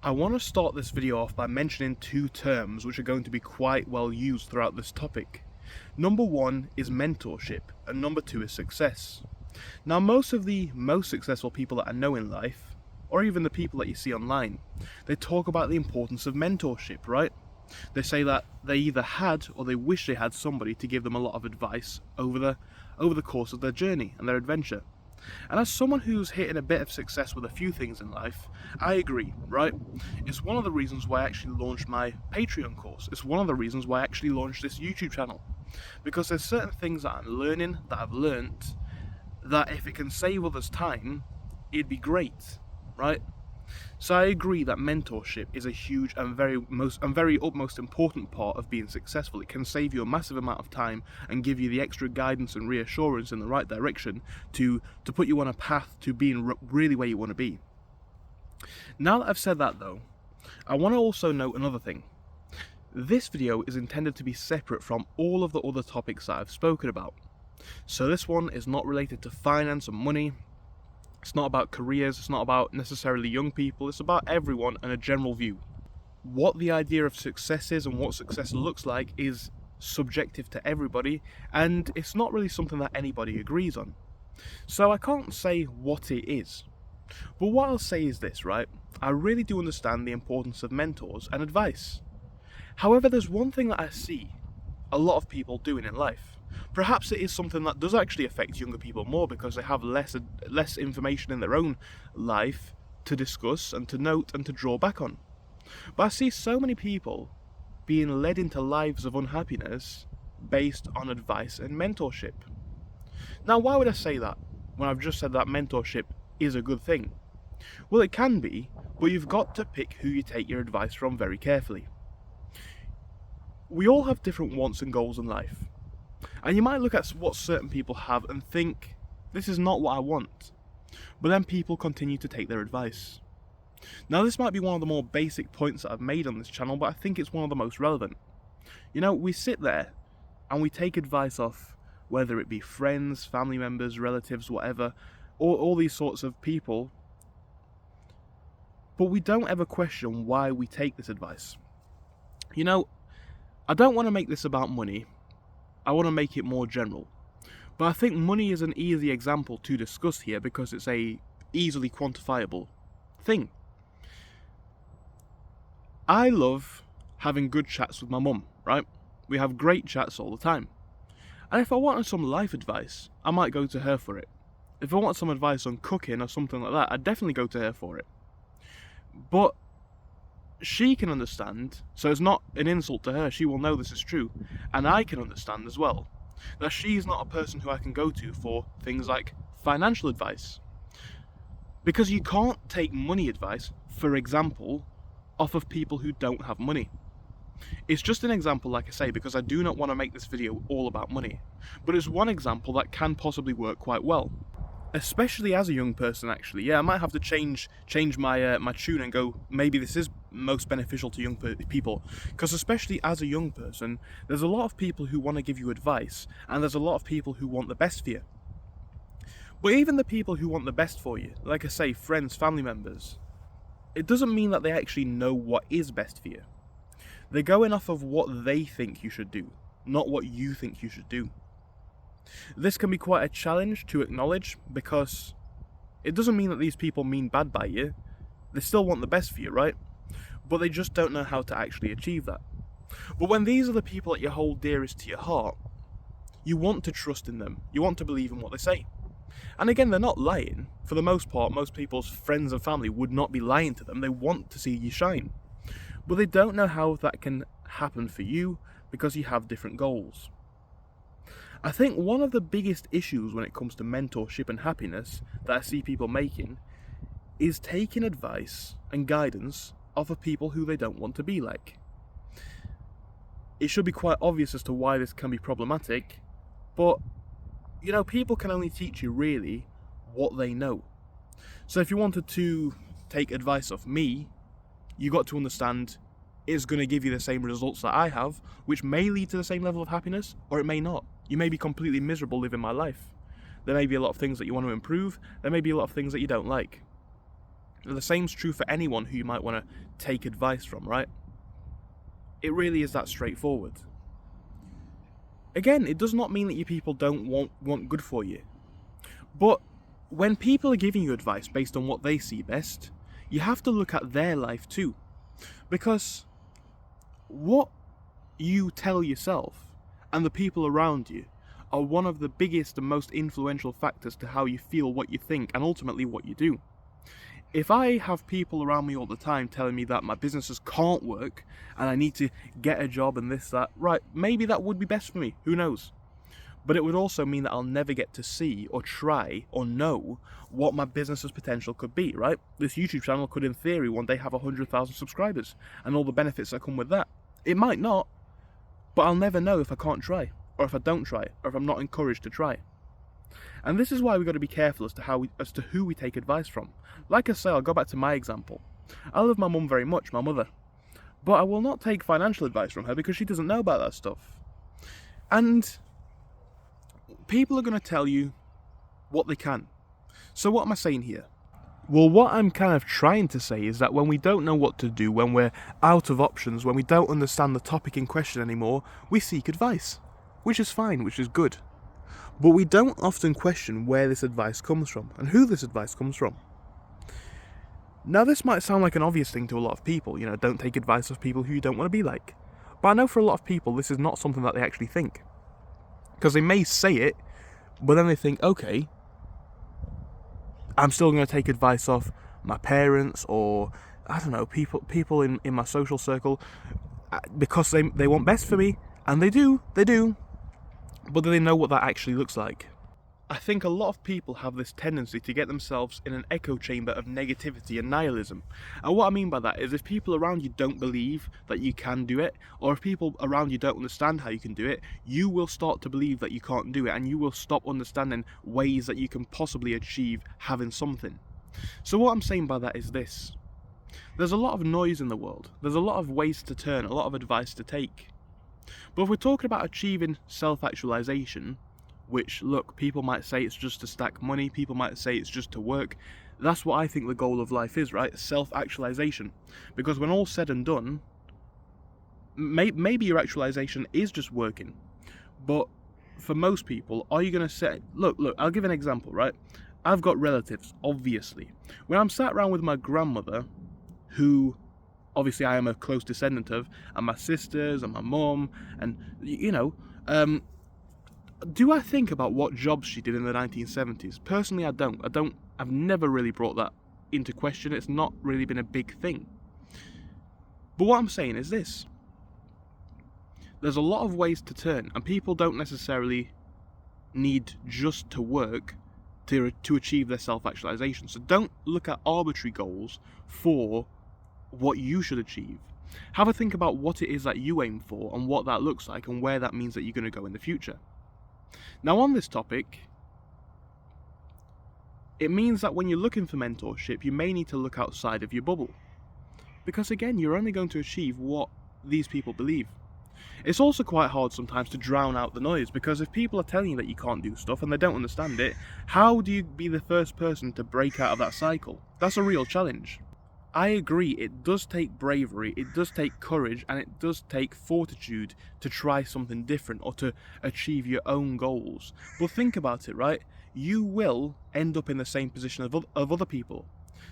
I want to start this video off by mentioning two terms which are going to be quite well used throughout this topic. Number one is mentorship, and number two is success. Now, most of the most successful people that I know in life, or even the people that you see online, they talk about the importance of mentorship, right? They say that they either had or they wish they had somebody to give them a lot of advice over the course of their journey and their adventure. And as someone who's hitting a bit of success with a few things in life, I agree, right? It's one of the reasons why I actually launched my Patreon course. It's one of the reasons why I actually launched this YouTube channel. Because there's certain things that I'm learning, that I've learnt, that if it can save others time, it'd be great, right? So I agree that mentorship is a huge and very utmost important part of being successful. It can save you a massive amount of time and give you the extra guidance and reassurance in the right direction to put you on a path to being really where you want to be. Now that I've said that though, I want to also note another thing. This video is intended to be separate from all of the other topics that I've spoken about. So this one is not related to finance and money. It's not about careers, it's not about necessarily young people, it's about everyone and a general view. What the idea of success is and what success looks like is subjective to everybody, and it's not really something that anybody agrees on. So I can't say what it is. But what I'll say is this, right? I really do understand the importance of mentors and advice. However, there's one thing that I see a lot of people doing in life. Perhaps it is something that does actually affect younger people more because they have less information in their own life to discuss and to note and to draw back on. But I see so many people being led into lives of unhappiness based on advice and mentorship. Now, why would I say that when I've just said that mentorship is a good thing? Well, it can be, but you've got to pick who you take your advice from very carefully. We all have different wants and goals in life. And you might look at what certain people have and think, this is not what I want. But then people continue to take their advice. Now, this might be one of the more basic points that I've made on this channel, but I think it's one of the most relevant. You know, we sit there and we take advice off, whether it be friends, family members, relatives, whatever, or all these sorts of people. But we don't ever question why we take this advice. You know, I don't want to make this about money. I want to make it more general. But I think money is an easy example to discuss here because it's a easily quantifiable thing. I love having good chats with my mum, right? We have great chats all the time. And if I wanted some life advice, I might go to her for it. If I want some advice on cooking or something like that, I'd definitely go to her for it. But she can understand, so it's not an insult to her, she will know this is true, and I can understand as well, that she's not a person who I can go to for things like financial advice. Because you can't take money advice, for example, off of people who don't have money. It's just an example, like I say, because I do not want to make this video all about money, but it's one example that can possibly work quite well. Especially as a young person, actually. Yeah, I might have to change my my tune and go, maybe this is most beneficial to young people. Because especially as a young person, there's a lot of people who want to give you advice, and there's a lot of people who want the best for you. But even the people who want the best for you, like I say, friends, family members, it doesn't mean that they actually know what is best for you. They're going off of what they think you should do, not what you think you should do. This can be quite a challenge to acknowledge because it doesn't mean that these people mean bad by you. They still want the best for you, right? But they just don't know how to actually achieve that. But when these are the people that you hold dearest to your heart, you want to trust in them. You want to believe in what they say. And again, they're not lying. For the most part, most people's friends and family would not be lying to them. They want to see you shine. But they don't know how that can happen for you because you have different goals. I think one of the biggest issues when it comes to mentorship and happiness that I see people making is taking advice and guidance off of people who they don't want to be like. It should be quite obvious as to why this can be problematic, but you know, people can only teach you really what they know. So if you wanted to take advice off me, you got to understand it's going to give you the same results that I have, which may lead to the same level of happiness, or it may not. You may be completely miserable living my life. There may be a lot of things that you want to improve, there may be a lot of things that you don't like. The same's true for anyone who you might want to take advice from, right? It really is that straightforward. Again, it does not mean that you people don't want good for you. But when people are giving you advice based on what they see best, you have to look at their life too. Because what you tell yourself and the people around you are one of the biggest and most influential factors to how you feel, what you think, and ultimately what you do. If I have people around me all the time telling me that my businesses can't work and I need to get a job and this, that, right, maybe that would be best for me, who knows? But it would also mean that I'll never get to see or try or know what my business's potential could be, right? This YouTube channel could, in theory, one day have 100,000 subscribers and all the benefits that come with that. It might not, but I'll never know if I can't try, or if I don't try, or if I'm not encouraged to try. And this is why we've got to be careful as to who we take advice from. Like I say, I'll go back to my example. I love my mum very much, my mother. But I will not take financial advice from her because she doesn't know about that stuff. And people are going to tell you what they can. So what am I saying here? Well, what I'm kind of trying to say is that when we don't know what to do, when we're out of options, when we don't understand the topic in question anymore, we seek advice. Which is fine, which is good. But we don't often question where this advice comes from and who this advice comes from. Now, this might sound like an obvious thing to a lot of people, don't take advice of people who you don't want to be like. But I know for a lot of people this is not something that they actually think. Because they may say it, but then they think, okay, I'm still going to take advice off my parents or, I don't know, people in my social circle because they want best for me, and they do, but do they know what that actually looks like? I think a lot of people have this tendency to get themselves in an echo chamber of negativity and nihilism. And what I mean by that is if people around you don't believe that you can do it, or if people around you don't understand how you can do it, you will start to believe that you can't do it, and you will stop understanding ways that you can possibly achieve having something. So what I'm saying by that is this. There's a lot of noise in the world. There's a lot of ways to turn, a lot of advice to take. But if we're talking about achieving self-actualization, which, look, people might say it's just to stack money, people might say it's just to work. That's what I think the goal of life is, right? Self-actualization. Because when all's said and done, maybe your actualization is just working. But for most people, are you going to say, look, I'll give an example, right? I've got relatives, obviously. When I'm sat around with my grandmother, who obviously I am a close descendant of, and my sisters and my mum, and, do I think about what jobs she did in the 1970s? Personally, I don't. I've never really brought that into question. It's not really been a big thing. But what I'm saying is this. There's a lot of ways to turn, and people don't necessarily need just to work to achieve their self-actualization. So don't look at arbitrary goals for what you should achieve. Have a think about what it is that you aim for and what that looks like and where that means that you're going to go in the future. Now, on this topic, it means that when you're looking for mentorship, you may need to look outside of your bubble. Because again, you're only going to achieve what these people believe. It's also quite hard sometimes to drown out the noise, because if people are telling you that you can't do stuff and they don't understand it, how do you be the first person to break out of that cycle? That's a real challenge. I agree, it does take bravery, it does take courage, and it does take fortitude to try something different or to achieve your own goals. But think about it, right? You will end up in the same position of other people.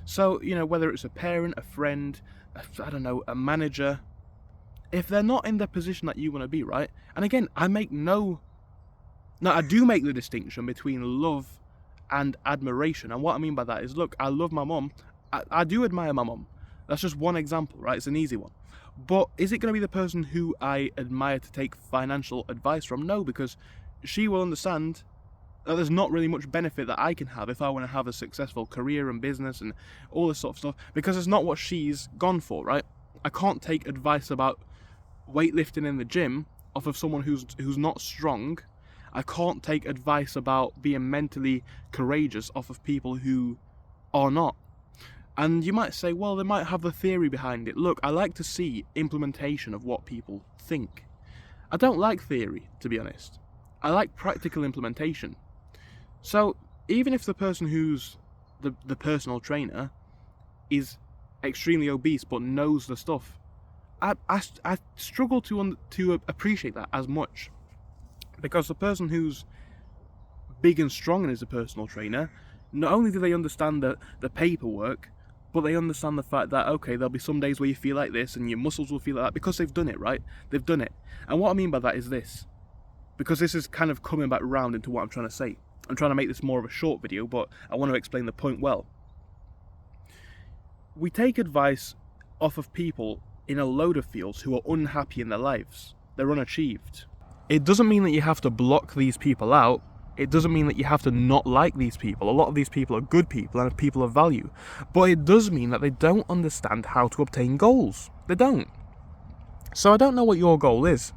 So, whether it's a parent, a friend, a manager, if they're not in the position that you want to be, right? And again, I do make the distinction between love and admiration. And what I mean by that is, look, I love my mum. I do admire my mum. That's just one example, right? It's an easy one. But is it going to be the person who I admire to take financial advice from? No, because she will understand that there's not really much benefit that I can have if I want to have a successful career and business and all this sort of stuff, because it's not what she's gone for, right? I can't take advice about weightlifting in the gym off of someone who's not strong. I can't take advice about being mentally courageous off of people who are not. And you might say, well, they might have the theory behind it. Look, I like to see implementation of what people think. I don't like theory, to be honest. I like practical implementation. So even if the person who's the personal trainer is extremely obese but knows the stuff. I struggle to appreciate that as much, because the person who's big and strong and is a personal trainer, not only do they understand the paperwork, but they understand the fact that, okay, there'll be some days where you feel like this and your muscles will feel like that, because they've done it, right? They've done it. And what I mean by that is this, because this is kind of coming back round into what I'm trying to say. I'm trying to make this more of a short video, but I want to explain the point well. We take advice off of people in a load of fields who are unhappy in their lives. They're unachieved. It doesn't mean that you have to block these people out. It doesn't mean that you have to not like these people. A lot of these people are good people and people of value. But it does mean that they don't understand how to obtain goals. They don't. So I don't know what your goal is.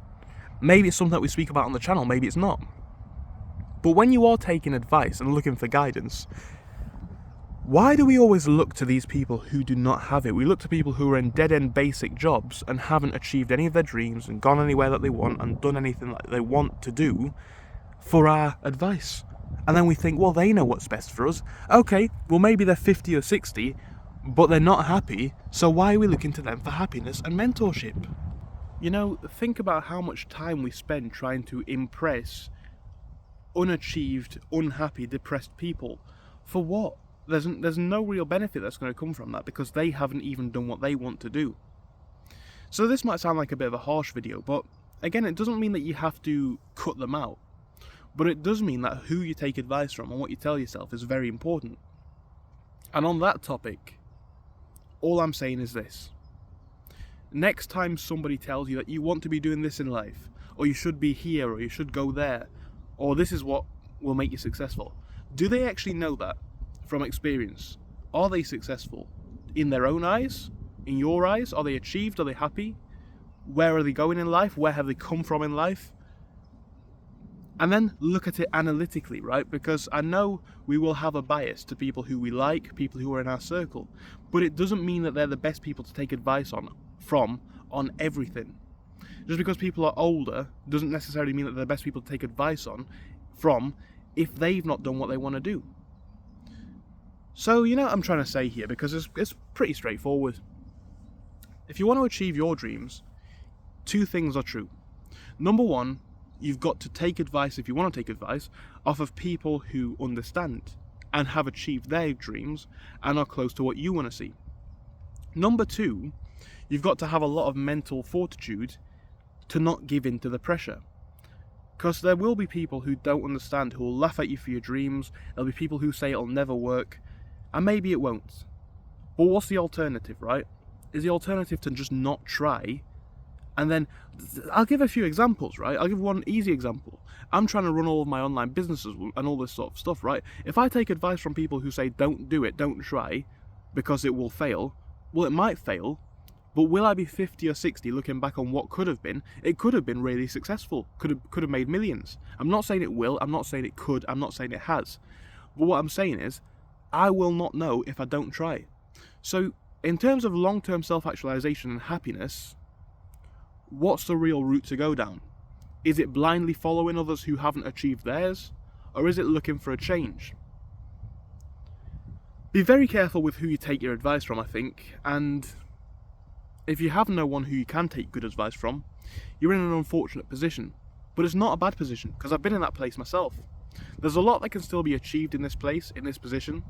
Maybe it's something that we speak about on the channel, maybe it's not. But when you are taking advice and looking for guidance, why do we always look to these people who do not have it? We look to people who are in dead-end basic jobs and haven't achieved any of their dreams and gone anywhere that they want and done anything that they want to do for our advice. And then we think, well, they know what's best for us. Okay, well, maybe they're 50 or 60, but they're not happy, so why are we looking to them for happiness and mentorship? You know, think about how much time we spend trying to impress unachieved, unhappy, depressed people. For what? There's no real benefit that's going to come from that, because they haven't even done what they want to do. So this might sound like a bit of a harsh video, but again, it doesn't mean that you have to cut them out. But it does mean that who you take advice from and what you tell yourself is very important. And on that topic, all I'm saying is this. Next time somebody tells you that you want to be doing this in life, or you should be here, or you should go there, or this is what will make you successful, do they actually know that from experience? Are they successful in their own eyes? In your eyes? Are they achieved? Are they happy? Where are they going in life? Where have they come from in life? And then look at it analytically, right? Because I know we will have a bias to people who we like, people who are in our circle, but it doesn't mean that they're the best people to take advice from on everything. Just because people are older doesn't necessarily mean that they're the best people to take advice from if they've not done what they want to do. So, you know what I'm trying to say here, because it's pretty straightforward. If you want to achieve your dreams, two things are true. Number one, you've got to take advice, if you want to take advice, off of people who understand and have achieved their dreams and are close to what you want to see. Number two, you've got to have a lot of mental fortitude to not give in to the pressure. Because there will be people who don't understand, who will laugh at you for your dreams. There'll be people who say it'll never work, and maybe it won't. But what's the alternative, right? Is the alternative to just not try? And then, I'll give a few examples, right? I'll give one easy example. I'm trying to run all of my online businesses and all this sort of stuff, right? If I take advice from people who say don't do it, don't try, because it will fail, well, it might fail, but will I be 50 or 60 looking back on what could have been? It could have been really successful, could have made millions. I'm not saying it will, I'm not saying it could, I'm not saying it has. But what I'm saying is, I will not know if I don't try. So, in terms of long-term self-actualization and happiness, what's the real route to go down? Is it blindly following others who haven't achieved theirs? Or is it looking for a change? Be very careful with who you take your advice from, I think, and if you have no one who you can take good advice from, you're in an unfortunate position. But it's not a bad position, because I've been in that place myself. There's a lot that can still be achieved in this place, in this position,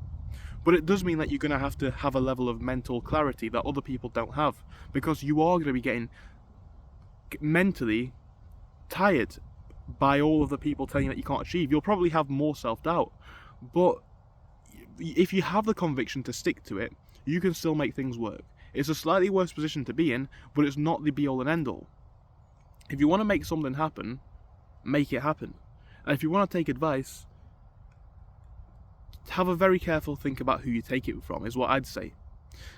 but it does mean that you're going to have a level of mental clarity that other people don't have, because you are going to be getting mentally tired by all of the people telling you that you can't achieve. You'll probably have more self-doubt, but if you have the conviction to stick to it, you can still make things work. It's a slightly worse position to be in, but it's not the be-all and end-all. If you want to make something happen, make it happen. And if you want to take advice, have a very careful think about who you take it from, is what I'd say.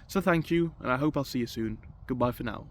So thank you, and I hope I'll see you soon. Goodbye for now.